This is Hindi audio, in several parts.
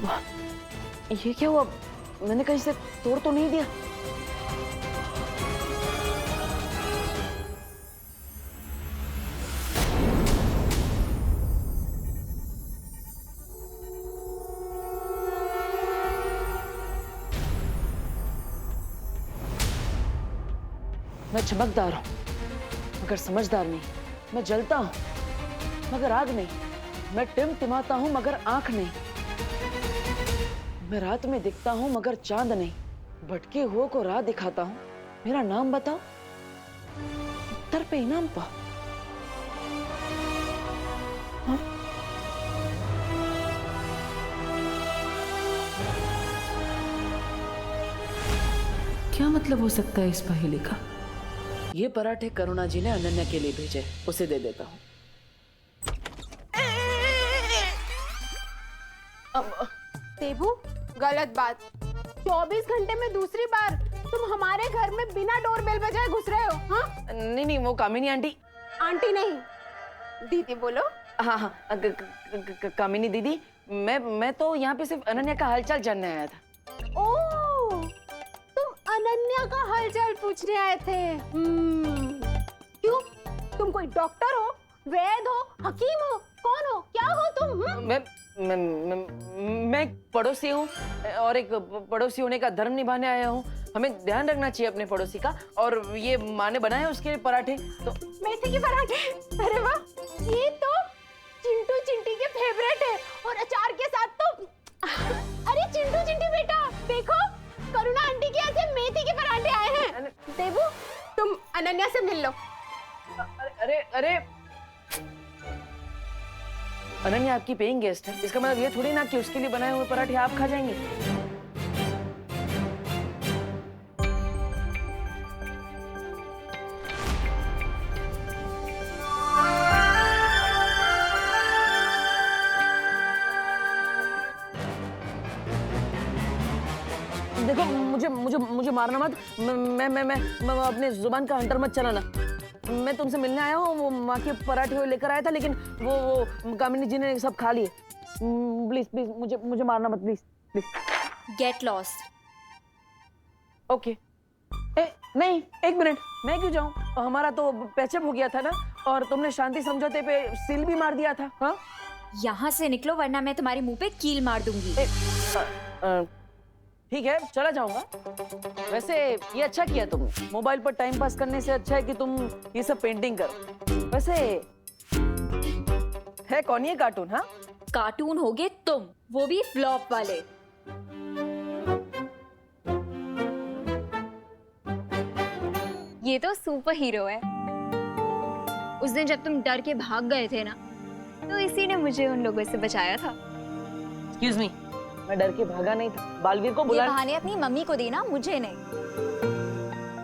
ये क्या हुआ? मैंने कहीं से तोड़ तो नहीं दिया? मैं चमकदार हूं मगर समझदार नहीं। मैं जलता हूं मगर आग नहीं। मैं टिमटिमाता हूं मगर आंख नहीं। मैं रात में दिखता हूं मगर चांद नहीं। भटके हुओं को राह दिखाता हूं। मेरा नाम बताओ, उत्तर पे इनाम पाओ। हाँ? क्या मतलब हो सकता है इस पहेली का? ये पराठे करुणा जी ने अनन्या के लिए भेजे, उसे दे देता हूँ। देबू, गलत बात। 24 घंटे में दूसरी बार तुम हमारे घर में बिना डोरबेल बजाए घुस रहे हो। हाँ? नहीं, वो कामिनी आंटी। आंटी नहीं, दीदी बोलो। हाँ हाँ, कामिनी दीदी, मैं तो यहाँ पे सिर्फ अनन्या का हालचाल जानने आया था। ओह, तुम अनन्या का हालचाल पूछने आए थे। क्यों? तुम कोई डॉक्टर हो, वैद हो, हकीम हो, कौन हो, क्या हो तुम? मैं एक पड़ोसी हूँ और एक पड़ोसी होने का धर्म निभाने आया हूँ। हमें ध्यान रखना चाहिए अपने पड़ोसी का। और ये माँ ने बनाए उसके पराठे तो। मेथी के पराठे? अरे वाह, ये तो चिंटू चिंटी के फेवरेट है। और अचार के साथ तो अरे चिंटू चिंटी बेटा, देखो करुणा आंटी के यहाँ से मेथी के पराठे आए हैं। देबू, तुम अनन्या से मिल लो। अरे अरे, अनन्या आपकी पेइंग गेस्ट है, इसका मतलब ये थोड़ी ना कि उसके लिए बनाए हुए पराठे आप खा जाएंगे। देखो, मुझे मारना मत। मैं अपने जुबान का हंटर मत चलाना। मैं तुमसे मिलने आया हूँ, वो माँ के पराठे लेकर आया था, लेकिन वो कामिनी जी ने सब खा लिए। प्लीज प्लीज मुझे मारना मत, please please. Get lost. Okay. नहीं, एक मिनट, मैं क्यों जाऊँ? हमारा तो पैचअप हो गया था ना, और तुमने शांति समझौते पे सील भी मार दिया था। हाँ, यहाँ से निकलो वरना मैं तुम्हारे मुंह पे कील मार दूंगी। ठीक है, चला जाऊंगा। वैसे ये अच्छा किया तुमने। मोबाइल पर टाइम पास करने से अच्छा है कि तुम ये सब पेंटिंग करो। वैसे है कौन ये कार्टून? हाँ, कार्टून होगे तुम, वो भी फ्लॉप वाले। ये तो सुपर हीरो है। उस दिन जब तुम डर के भाग गए थे ना, तो इसी ने मुझे उन लोगों से बचाया था। एक्सक्यूज मी, मैं डर के भागा नहीं था। बालवीर को बुला। ये बहाने अपनी मम्मी को देना, मुझे नहीं।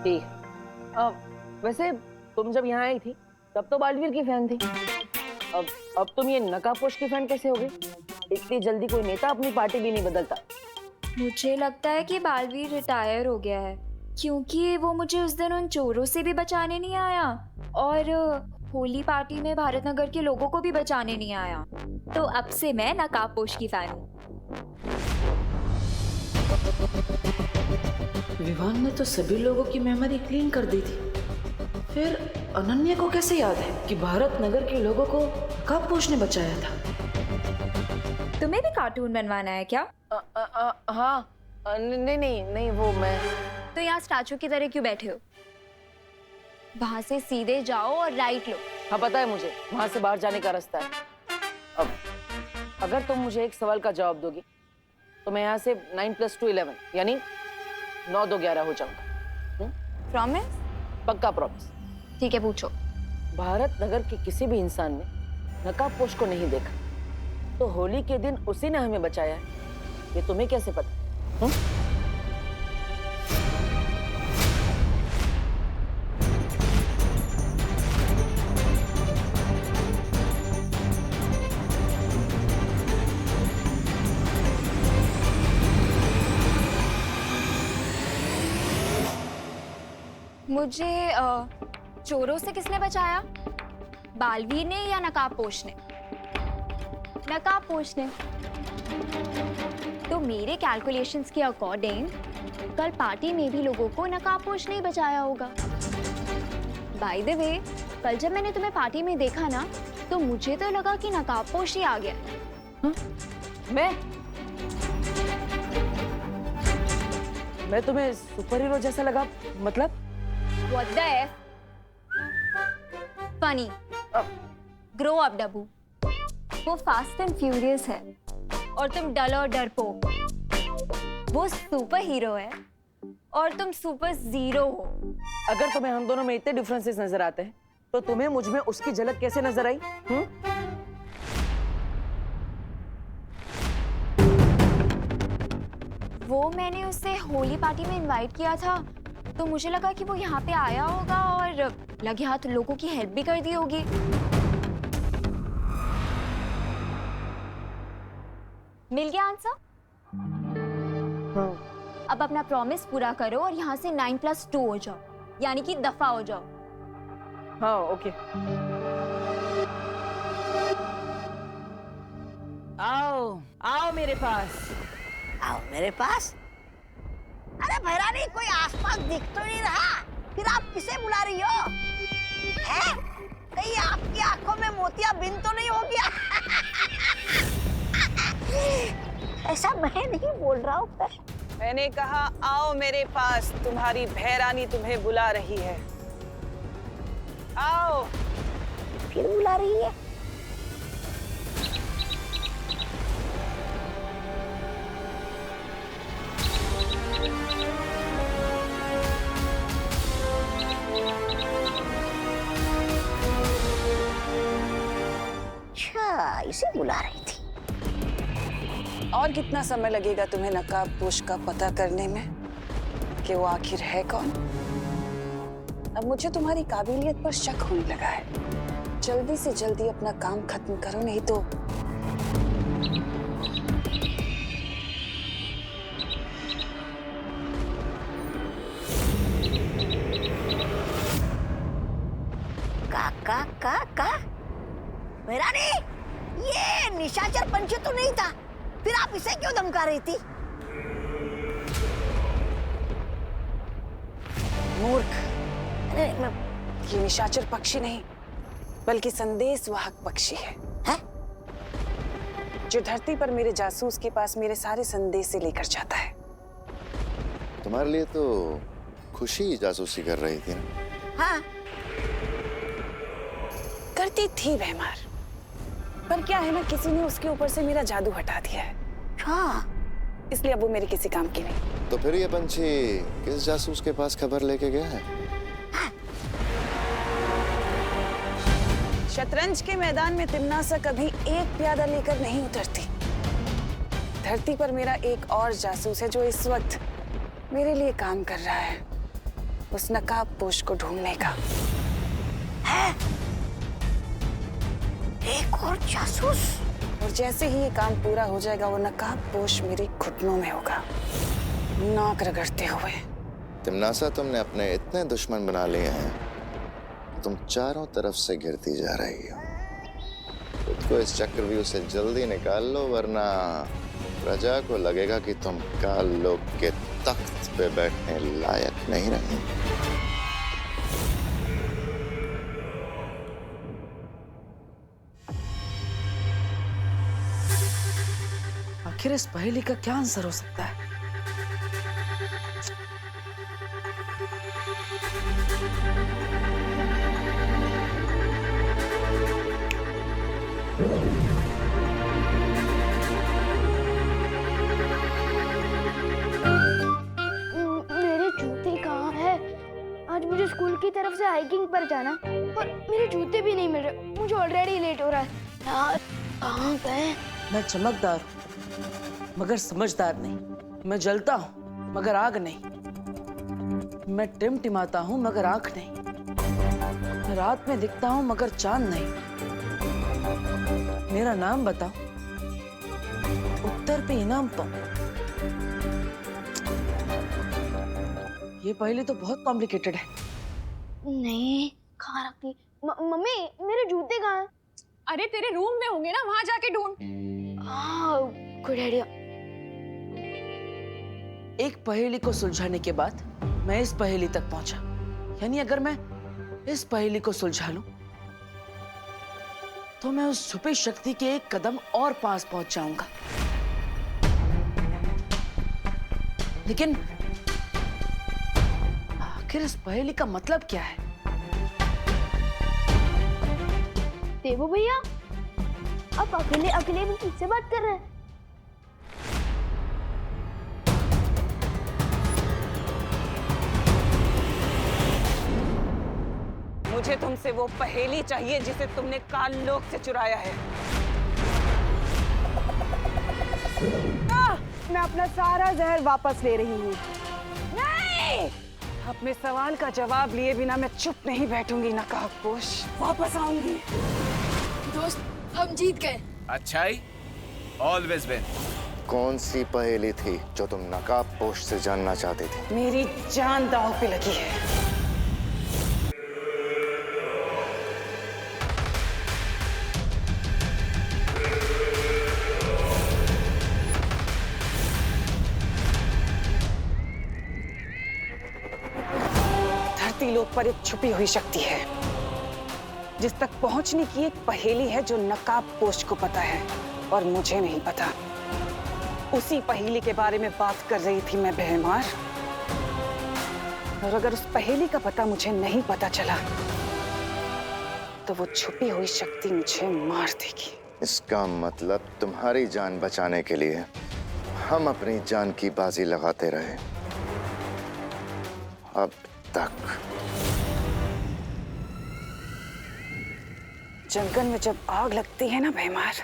ठीक। वैसे तुम जब यहाँ आई थी तब तो बालवीर की फैन थी। अब तुम ये नकाबपोश की फैन कैसे हो गई? इतनी जल्दी कोई नेता अपनी पार्टी भी नहीं बदलता। मुझे लगता है कि बालवीर रिटायर हो गया है, क्योंकि वो मुझे उस दिन उन चोरों से भी बचाने नहीं आया और होली पार्टी में भारत नगर के लोगों को भी बचाने नहीं आया। तो अब से मैं नकाबपोश की फैन हूँ। विवान ने तो सभी लोगों की मेमोरी क्लीन कर दी थी। फिर अनन्या को कैसे याद है कि भारत नगर के लोगों को नकाबपोश ने बचाया था? तुम्हें भी कार्टून बनवाना है क्या? हाँ, नहीं, वो मैं। तो यहाँ स्टैचू की तरह क्यों बैठे हो? वहां से सीधे जाओ और राइट लो। हाँ, पता है मुझे, वहां से बाहर जाने का रास्ता है। अब अगर तुम मुझे एक सवाल का जवाब दोगी तो मैं यहाँ से 9 + 2 11 यानी 9 2 11 हो जाऊंगा। प्रॉमिस? पक्का प्रॉमिस। ठीक है, पूछो। भारत नगर के किसी भी इंसान ने नकाबपोश को नहीं देखा, तो होली के दिन उसी ने हमें बचाया है। ये तुम्हें कैसे पता? मुझे चोरों से किसने बचाया? बालवीर ने या नकाबपोश ने? नकाबपोश ने। तो मेरे कैलकुलेशंस के अकॉर्डिंग कल पार्टी में भी लोगों को नकाबपोश नहीं बचाया होगा। बाय द वे, कल जब मैंने तुम्हें पार्टी में देखा ना, तो मुझे तो लगा कि नकाबपोश ही आ गया। मैं तुम्हें सुपर हीरो जैसा लगा? मतलब What the F? Funny. Grow up, डब्बू। वो फास्ट एंड फ्यूरियस है और तुम डल और डरपोक। वो सुपर हीरो है और तुम सुपर जीरो हो। अगर तुम्हें हम दोनों में इतने डिफरेंसेस नजर आते हैं तो तुम्हें मुझ में उसकी झलक कैसे नजर आई? वो मैंने उसे होली पार्टी में इनवाइट किया था, तो मुझे लगा कि वो यहाँ पे आया होगा और लगे हाथ लोगों की हेल्प भी कर दी होगी। मिल गया आंसर? अब अपना प्रॉमिस पूरा करो और यहाँ से 9+2 हो जाओ, यानी कि दफा हो जाओ। हाँ, ओके। आओ आओ मेरे पास। आओ मेरे पास। अरे भैरानी, कोई आसपास दिख तो नहीं रहा, फिर आप किसे बुला रही हो? हैं? कहीं आपकी आंखों में मोतिया बिंद तो नहीं हो गया? ऐसा मैं नहीं बोल रहा हूँ। मैंने कहा आओ मेरे पास, तुम्हारी भैरानी तुम्हें बुला रही है। आओ। फिर बुला रही है? अच्छा, इसे बुला रही थी। और कितना समय लगेगा तुम्हें नकाबपोश का पता करने में कि वो आखिर है कौन? अब मुझे तुम्हारी काबिलियत पर शक होने लगा है। जल्दी से जल्दी अपना काम खत्म करो, नहीं तो का भैरानी, ये निशाचर पंच तो नहीं था, फिर आप इसे क्यों धमका रही थी? मूर्ख। ये निशाचर पक्षी नहीं, बल्कि संदेश वाहक पक्षी है। हैं? जो धरती पर मेरे जासूस के पास मेरे सारे संदेश से लेकर जाता है। तुम्हारे लिए तो खुशी जासूसी कर रही थी ना? हाँ। करती थी भैमार, पर क्या है ना, किसी ने उसके ऊपर से मेरा जादू हटा दिया है। हाँ। इसलिए अब वो मेरे किसी काम की नहीं। तो फिर ये पंछी किस जासूस के पास खबर लेके गया है? शतरंज के मैदान में तिम्नासा कभी एक प्यादा लेकर नहीं उतरती। धरती पर मेरा एक और जासूस है जो इस वक्त मेरे लिए काम कर रहा है, उस नकाबपोश को ढूंढने का। है? एक और जासूस? और जैसे ही ये काम पूरा हो जाएगा, वो नकाबपोश मेरे घुटनों में होगा, नाक रगड़ते हुए। तिम्नासा, तुमने अपने इतने दुश्मन बना लिए हैं, तुम चारों तरफ से घिरती जा रही हो। खुद को इस चक्रव्यूह से जल्दी निकाल लो, वरना प्रजा को लगेगा कि तुम काल लोक के तख्त पे बैठने लायक नहीं रही। आखिर इस पहेली का क्या आंसर हो सकता है? मेरे जूते कहाँ हैं? आज मुझे स्कूल की तरफ से हाइकिंग पर जाना, पर मेरे जूते भी नहीं मिल रहे। मुझे ऑलरेडी लेट हो रहा है। यार, कहाँ गए? मैं चमकदार हूँ मगर समझदार नहीं। मैं जलता हूँ मगर आग नहीं। मैं टिमटिमाता हूँ मगर आंख नहीं। मैं रात में दिखता हूँ मगर चांद नहीं। मेरा नाम बताओ, उत्तर पे इनाम पाऊं। ये पहेली तो बहुत कॉम्प्लिकेटेड है। नहीं, कहाँ रखती? मम्मी, मेरे जूते कहाँ हैं? अरे तेरे रूम में होंगे ना, वहां जाके ढूंढ। देखो डैडी, एक पहेली को सुलझाने के बाद मैं इस पहेली तक पहुंचा, यानी अगर मैं इस पहेली को सुलझा लूं तो मैं उस छुपी शक्ति के एक कदम और पास पहुंच जाऊंगा। लेकिन आखिर इस पहेली का मतलब क्या है? देवो भैया, आप अकेले अकेले भी किससे बात कर रहे हैं? मुझे तुमसे वो पहेली चाहिए जिसे तुमने काल लोक से चुराया है। मैं अपना सारा जहर वापस ले रही हूँ। नहीं, अपने सवाल का जवाब लिए बिना मैं चुप नहीं बैठूंगी नकाबपोश, वापस आऊंगी। दोस्त, हम जीत गए। अच्छाई ऑलवेज विन। कौन सी पहेली थी जो तुम नकाबपोश से जानना चाहती थी? मेरी जान दांव पे लगी है। धरती लोक पर एक छुपी हुई शक्ति है जिस तक पहुंचने की एक पहेली है जो नकाबपोश को पता है और मुझे नहीं पता। उसी पहेली के बारे में बात कर रही थी मैं बेहमार। और अगर उस पहेली का पता मुझे नहीं पता चला तो वो छुपी हुई शक्ति मुझे मार देगी। इसका मतलब तुम्हारी जान बचाने के लिए हम अपनी जान की बाजी लगाते रहे अब तक। जंगल में जब आग लगती है ना बेहमार,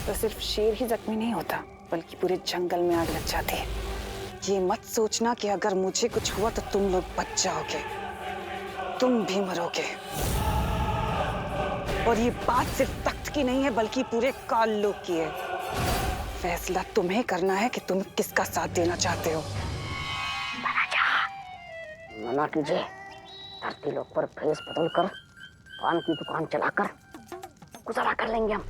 तो सिर्फ शेर ही जख्मी नहीं होता बल्कि पूरे जंगल में आग लग जाती है। ये मत सोचना कि अगर मुझे कुछ हुआ तो तुम लोग बच जाओगे, तुम भी मरोगे। और ये बात सिर्फ तख्त की नहीं है बल्कि पूरे काल लोक की है। फैसला तुम्हें करना है कि तुम किसका साथ देना चाहते हो। मना कीजिए, धरती लोक पर भेष बदलकर पान की दुकान चलाकर गुजारा कर लेंगे हम।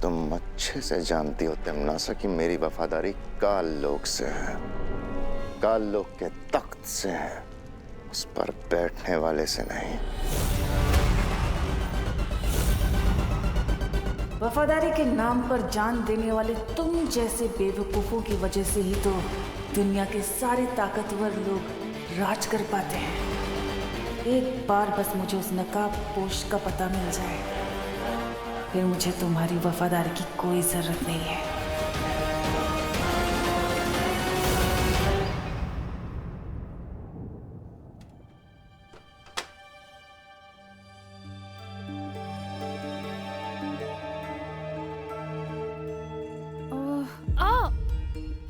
तुम अच्छे से जानती हो तिमनासा कि मेरी वफादारी काल लोक से है, काल लोक के तख्त से है, उस पर बैठने वाले से नहीं। वफादारी के नाम पर जान देने वाले तुम जैसे बेवकूफों की वजह से ही तो दुनिया के सारे ताकतवर लोग राज कर पाते हैं। एक बार बस मुझे उस नकाबपोश का पता मिल जाए, फिर मुझे तुम्हारी वफादारी की कोई जरूरत नहीं है।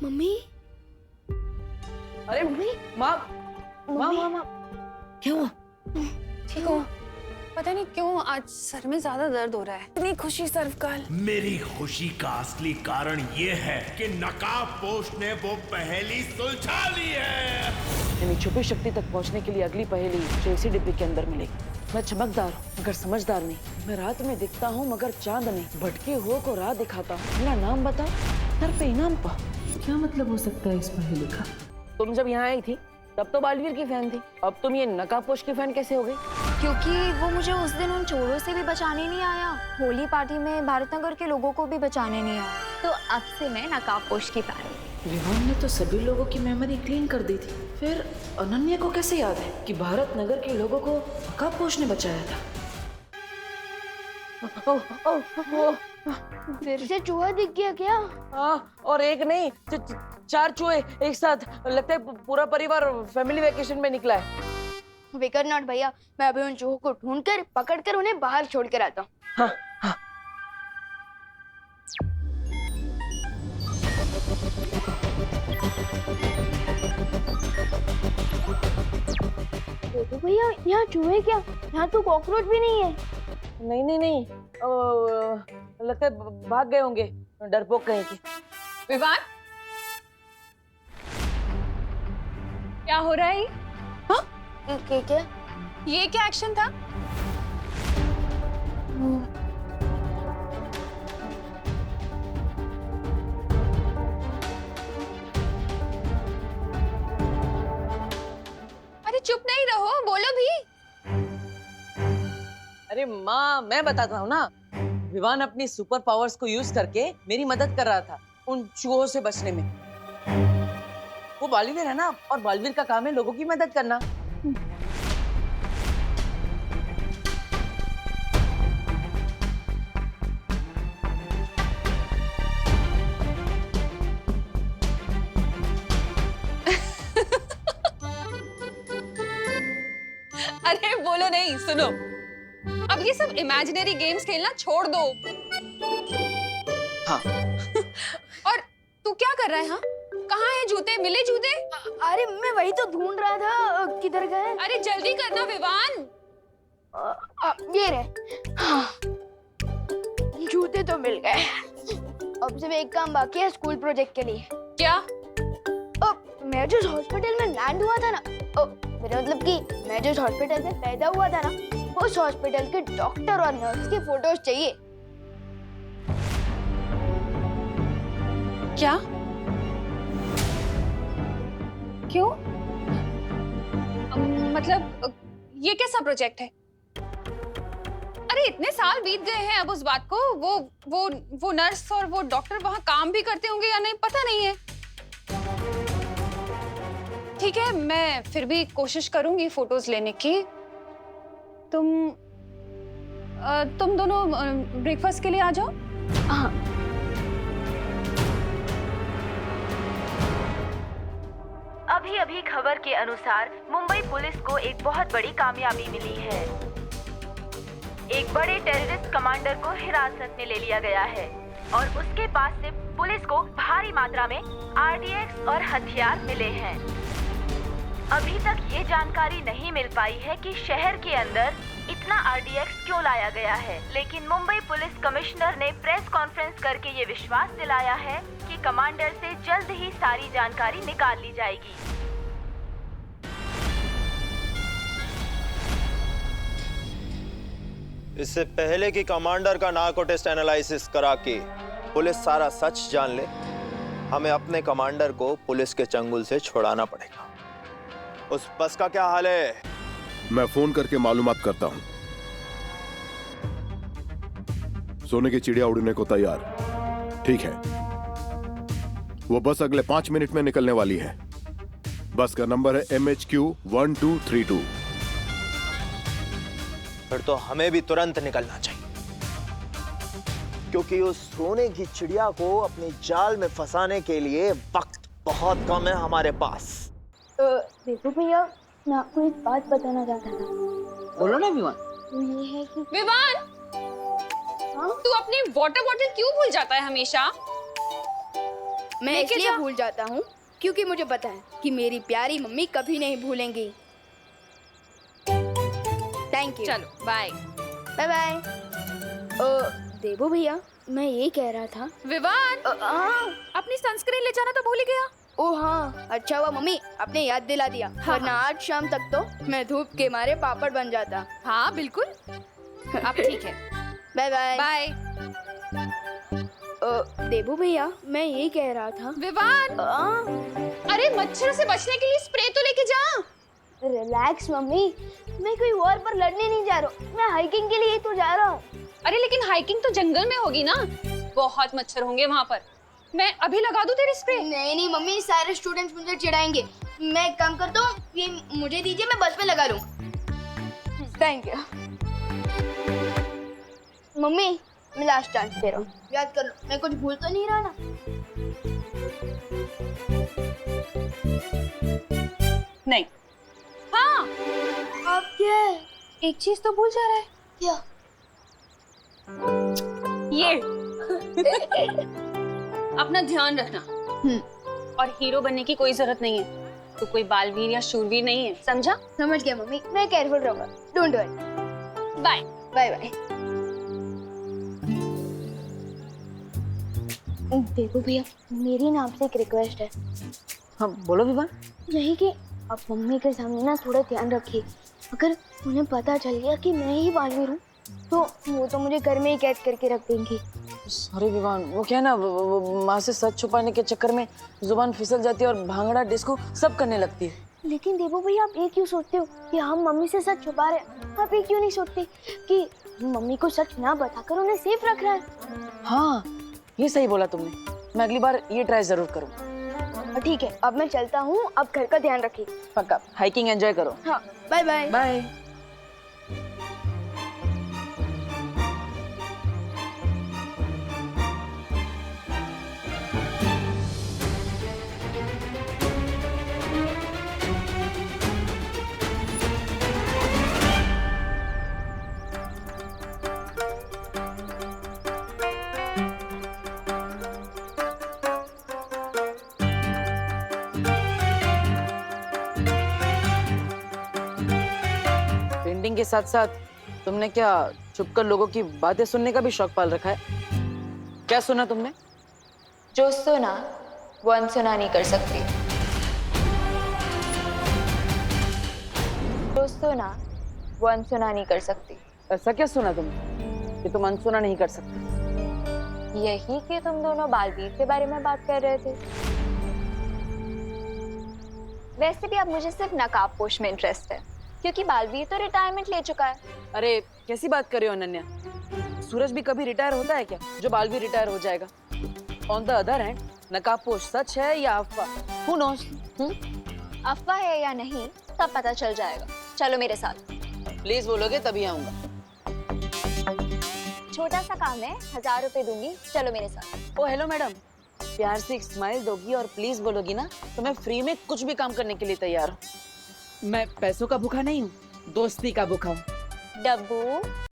मम्मी, अरे मम्मी, माँ, माँ, माँ, माँ, क्या हुआ? ठीक हो? पता नहीं क्यों आज सर में ज्यादा दर्द हो रहा है। इतनी खुशी सर्वकाल। मेरी खुशी का असली कारण ये है कि नकाबपोश ने वो पहेली सुलझा ली है। यानी छुपी शक्ति तक पहुंचने के लिए अगली पहेली जो इसी डिब्बे के अंदर मिलेगी। मैं चमकदार हूँ मगर समझदार नहीं। मैं रात में दिखता हूँ मगर चांद नहीं। भटके हुए को राह दिखाता हूँ। मेरा नाम बताओ, सर पे इनाम पाओ। क्या मतलब हो सकता है इस पहेली का? तुम जब यहाँ आई थी तब तो बालवीर की फैन थी, अब तुम ये नकाबपोश की फैन कैसे हो गई? क्योंकि वो मुझे उस दिन उन चोरों से भी बचाने नहीं आया, होली पार्टी में भारतनगर के लोगों को भी बचाने नहीं आया। तो अब से मैं नकाबपोश की फैन हूँ। विवान ने तो सभी लोगों की मेमोरी क्लीन कर दी थी, फिर अनन्या को कैसे याद है कि भारत नगर के लोगों को नकाबपोश ने बचाया था? फिर से चूहा दिख गया क्या? हाँ, और एक नहीं, 4 चूहे एक साथ। लगता है पूरा परिवार फैमिली वेकेशन में निकला है। विकर नॉट भैया, मैं अभी उन चूहों को ढूंढकर पकड़कर उन्हें बाहर छोड़ कर आता हूँ। हाँ, हाँ। देखो भैया, यहाँ चूहे क्या, यहाँ तो कॉकरोच भी नहीं है। नहीं नहीं नहीं, लगता है भाग गए होंगे डरपोक कहे कि। विवान, क्या हो रहा है? हाँ? क्या? ये क्या एक्शन था? अरे माँ, मैं बताता हूँ ना, विवान अपनी सुपर पावर्स को यूज करके मेरी मदद कर रहा था उन चूहों से बचने में। वो बालवीर है ना, और बालवीर का काम है लोगों की मदद करना। अरे बोलो नहीं, सुनो, अब ये सब इमेजिनरी गेम्स खेलना छोड़ दो। हाँ। और तू क्या कर रहा है? हाँ, कहाँ है जूते? मिले जूते? अरे मैं वही तो ढूंढ रहा था, किधर गए? अरे जल्दी करना विवान। ये रहे। हाँ, जूते तो मिल गए। अब सिर्फ एक काम बाकी है स्कूल प्रोजेक्ट के लिए। क्या? मैं जिस हॉस्पिटल में लैंड हुआ था ना, मेरा मतलब कि मैं जिस हॉस्पिटल में पैदा हुआ था ना, उस हॉस्पिटल के डॉक्टर और नर्स की फोटोज चाहिए। क्या? क्यों? मतलब ये कैसा प्रोजेक्ट है? अरे इतने साल बीत गए हैं अब उस बात को। वो नर्स और वो डॉक्टर वहां काम भी करते होंगे या नहीं पता नहीं है। ठीक है, मैं फिर भी कोशिश करूंगी फोटोज लेने की। तुम दोनों ब्रेकफास्ट के लिए आ जाओ। हाँ। अभी खबर के अनुसार मुंबई पुलिस को एक बहुत बड़ी कामयाबी मिली है। एक बड़े टेररिस्ट कमांडर को हिरासत में ले लिया गया है और उसके पास से पुलिस को भारी मात्रा में आरडीएक्स और हथियार मिले हैं। अभी तक ये जानकारी नहीं मिल पाई है कि शहर के अंदर इतना आरडीएक्स क्यों लाया गया है, लेकिन मुंबई पुलिस कमिश्नर ने प्रेस कॉन्फ्रेंस करके ये विश्वास दिलाया है कि कमांडर से जल्द ही सारी जानकारी निकाल ली जाएगी। इससे पहले कि कमांडर का नार्को टेस्ट एनालिसिस करा के पुलिस सारा सच जान ले, हमें अपने कमांडर को पुलिस के चंगुल से छुड़ाना पड़ेगा। उस बस का क्या हाल है? मैं फोन करके मालूमात करता हूं। सोने की चिड़िया उड़ने को तैयार। ठीक है, वो बस अगले 5 मिनट में निकलने वाली है। बस का नंबर है MHQ 1232। फिर तो हमें भी तुरंत निकलना चाहिए, क्योंकि उस सोने की चिड़िया को अपने जाल में फंसाने के लिए वक्त बहुत कम है हमारे पास। देखो भैया, मैं आपको एक बात बताना चाहता था। बोलो ना विवान। वो ये है कि विवान, तू अपनी वाटर बॉटल क्यों भूल जाता है हमेशा? मैं इसलिए भूल जाता हूँ क्योंकि मुझे पता है कि मेरी प्यारी मम्मी कभी नहीं भूलेंगी। Thank you. चलो बाय। Bye bye. देवो भैया, मैं ये कह रहा था। विवान, अपनी सनस्क्रीन ले जाना तो भूल ही गया। ओ हाँ, अच्छा हुआ मम्मी आपने याद दिला दिया, वरना आज शाम तक तो मैं धूप के मारे पापड़ बन जाता। हाँ बिल्कुल, अब ठीक है। Bye bye. बाय। देवो भैया, मैं ये कह रहा था। विवान, अरे मच्छरों से बचने के लिए स्प्रे तो लेके जा। रिलैक्स मम्मी, मैं कोई वॉर पर लड़ने नहीं जा रहा हूँ, मैं हाइकिंग के लिए तो जा रहा हूँ। अरे लेकिन हाइकिंग तो जंगल में होगी ना, बहुत मच्छर होंगे वहाँ पर। मैं अभी लगा दूं तेरी स्प्रे? नहीं मम्मी, सारे स्टूडेंट्स मुझे चिढ़ाएंगे। मैं एक काम करता हूँ, ये मुझे दीजिए, मैं बस में लगा लूँ। थैंक यू मम्मी, मैं लास्ट चांस दे रहा हूँ, याद कर लो, मैं कुछ भूल तो नहीं रहा ना? नहीं। हाँ, अब क्या है? एक चीज तो भूल जा रहा है। क्या? ये अपना ध्यान रखना, और हीरो बनने की कोई जरूरत नहीं है। तो कोई बालवीर या शूरवीर नहीं है, समझा? समझ गया मम्मी, मैं केयरफुल रहूंगा। Don't worry. Bye bye bye. देखो भैया, मेरी नाम से एक रिक्वेस्ट है। हाँ बोलो विवान। यही कि आप मम्मी के सामने ना थोड़ा ध्यान रखिए। अगर उन्हें पता चल गया कि मैं ही बालवीर हूँ तो वो तो मुझे घर में ही कैद करके रख देंगी। सॉरी विवान, वो क्या है ना, वो माँ से सच छुपाने के चक्कर में जुबान फिसल जाती है और भांगड़ा डिस्को सब करने लगती है। लेकिन देवो भैया, आप ये क्यों सोचते हो कि हम मम्मी से सच छुपा रहे हैं? आप ये क्यों नहीं सोचते कि मम्मी को सच ना बताकर उन्हें सेफ रख रहा है। हाँ, ये सही बोला तुमने। मैं अगली बार ये ट्राई जरूर करूँ। ठीक है, अब मैं चलता हूँ। अब घर का ध्यान रखिए। पक्का। हाइकिंग एंजॉय करो। हाँ, बाय बाय। बाय। पेंटिंग के साथ साथ तुमने क्या छुपकर लोगों की बातें सुनने का भी शौक पाल रखा है? क्या सुना तुमने? जो सुना वो अनसुना नहीं कर सकती। जो सुना वो अनसुना नहीं कर सकती। ऐसा क्या सुना तुमने कि तुम अनसुना नहीं कर सकते? यही कि तुम दोनों बालवीर के बारे में बात कर रहे थे। वैसे भी अब मुझे सिर्फ नकाबपोश में इंटरेस्ट है, क्योंकि बालवीर तो रिटायरमेंट ले चुका है। अरे कैसी बात कर रहे हो अनन्या? सूरज भी कभी रिटायर होता है क्या जो बालवीर रिटायर हो जाएगा? ऑन द अदर हैंड, नकाबपोश सच है या अफवाह? Who knows? अफवाह है या नहीं तब पता चल जाएगा। चलो मेरे साथ। प्लीज बोलोगे तभी आऊंगा। छोटा सा काम है, 1000 रुपए दूंगी। चलो मेरे साथ। ओ हेलो मैडम, प्यार से एक स्माइल दोगी और प्लीज बोलोगी ना तो मैं फ्री में कुछ भी काम करने के लिए तैयार हूँ। मैं पैसों का भूखा नहीं हूँ, दोस्ती का भूखा हूँ। डब्बू